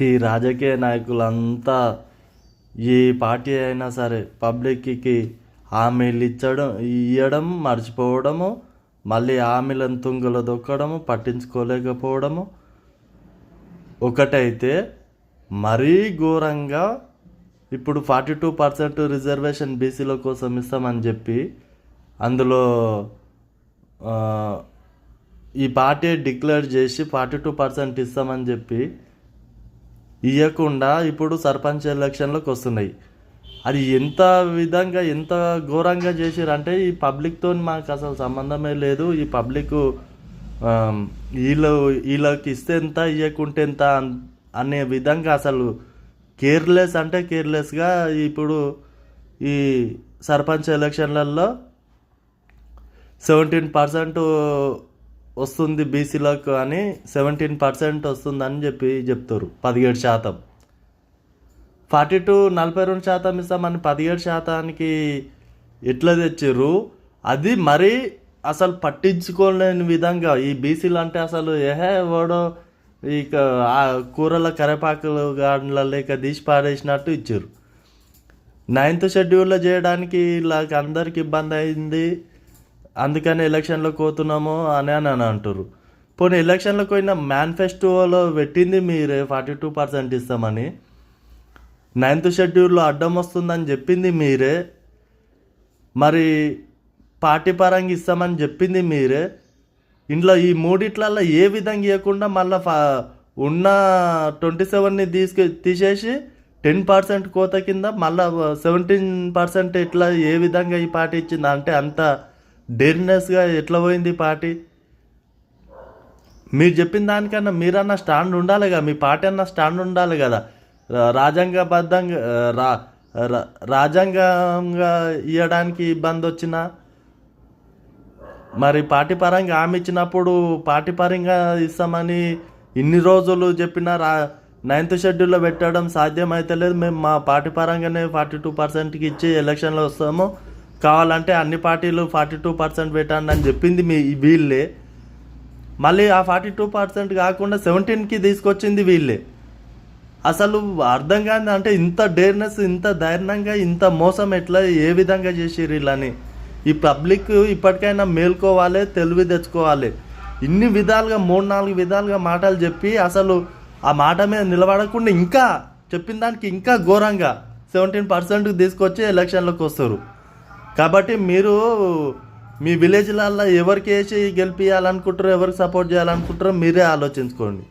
ఈ రాజకీయ నాయకులంతా ఏ పార్టీ అయినా సరే పబ్లిక్కి హామీలు ఇవ్వడం మర్చిపోవడము, మళ్ళీ హామీలను తుంగలో దొక్కడము, పట్టించుకోలేకపోవడము ఒకటైతే, మరీ ఘోరంగా ఇప్పుడు 42% రిజర్వేషన్ బీసీల కోసం ఇస్తామని చెప్పి అందులో ఈ పార్టీ డిక్లేర్ చేసి 42% ఇస్తామని చెప్పి ఇవ్వకుండా ఇప్పుడు సర్పంచ్ ఎలక్షన్లకు వస్తున్నాయి. అది ఎంత విధంగా ఎంత ఘోరంగా చేసిరంటే, ఈ పబ్లిక్తో మాకు అసలు సంబంధమే లేదు, ఈ పబ్లిక్ వీళ్ళకి ఇస్తే ఎంత ఇవ్వకుంటే ఎంత అనే విధంగా అసలు కేర్లెస్ అంటే కేర్లెస్గా ఇప్పుడు ఈ సర్పంచ్ ఎలక్షన్లలో 17% వస్తుంది బీసీలకు అని 17% వస్తుందని చెప్తారు. 17%. 42% ఇస్తామని 17%కి ఎట్లా తెచ్చారు? అది మరీ అసలు పట్టించుకోలేని విధంగా ఈ బీసీలు అంటే అసలు వాడో ఇక ఆ కూరల కరేపాకులు గాడ్ల లేక తీసి పారేసినట్టు ఇచ్చారు. 9th షెడ్యూల్లో చేయడానికి ఇలా అందరికి ఇబ్బంది అయింది, అందుకని ఎలక్షన్లోకి పోతున్నాము అని అంటారు. పోనీ ఎలక్షన్లోకి పోయిన మేనిఫెస్టోలో పెట్టింది మీరే 42% ఇస్తామని, 9th షెడ్యూల్లో అడ్డం వస్తుందని చెప్పింది మీరే, మరి పార్టీ పరంగా ఇస్తామని చెప్పింది మీరే. ఇంట్లో ఈ మూడిట్లలో ఏ విధంగా ఇవ్వకుండా మళ్ళీ ఉన్న 27ని తీసేసి 10% కోత కింద మళ్ళీ 17% ఎట్లా ఏ విధంగా ఈ పార్టీ ఇచ్చింది అంటే అంత డేర్నెస్గా ఎట్లా పోయింది పార్టీ? మీరు చెప్పిన దానికన్నా మీరన్నా స్టాండ్ ఉండాలి కదా, మీ పార్టీ అన్న స్టాండ్ ఉండాలి కదా. రాజ్యాంగబద్ధంగా రాజ్యాంగంగా ఇవ్వడానికి ఇబ్బంది వచ్చినా, మరి పార్టీ పరంగా హామీ ఇచ్చినప్పుడు పార్టీ పరంగా ఇస్తామని ఇన్ని రోజులు చెప్పిన 9th షెడ్యూల్లో పెట్టడం సాధ్యమైతే లేదు. మేము మా పార్టీ పరంగానే 42%కి ఇచ్చి ఎలక్షన్లో వస్తాము, కావాలంటే అన్ని పార్టీలు 42% పెట్టండి అని చెప్పింది వీళ్ళే. మళ్ళీ ఆ 42% కాకుండా 17కి తీసుకొచ్చింది వీళ్ళే. అసలు అర్థం కాదు అంటే ఇంత డేర్నెస్, ఇంత ధైర్యంగా, ఇంత మోసం ఎట్లా ఏ విధంగా చేసిర్రు వీళ్ళని? ఈ పబ్లిక్ ఇప్పటికైనా మేల్కోవాలి, తెలివి తెచ్చుకోవాలి. ఇన్ని విధాలుగా 3-4 విధాలుగా మాటలు చెప్పి అసలు ఆ మాట మీద నిలబడకుండా ఇంకా చెప్పిన దానికి ఇంకా ఘోరంగా 17%కి తీసుకొచ్చి ఎలక్షన్లకు వస్తారు. కాబట్టి మీరు మీ విలేజ్లలో ఎవరికి వేసి గెలిపించాలనుకుంటారో, ఎవరికి సపోర్ట్ చేయాలనుకుంటారో మీరే ఆలోచించుకోండి.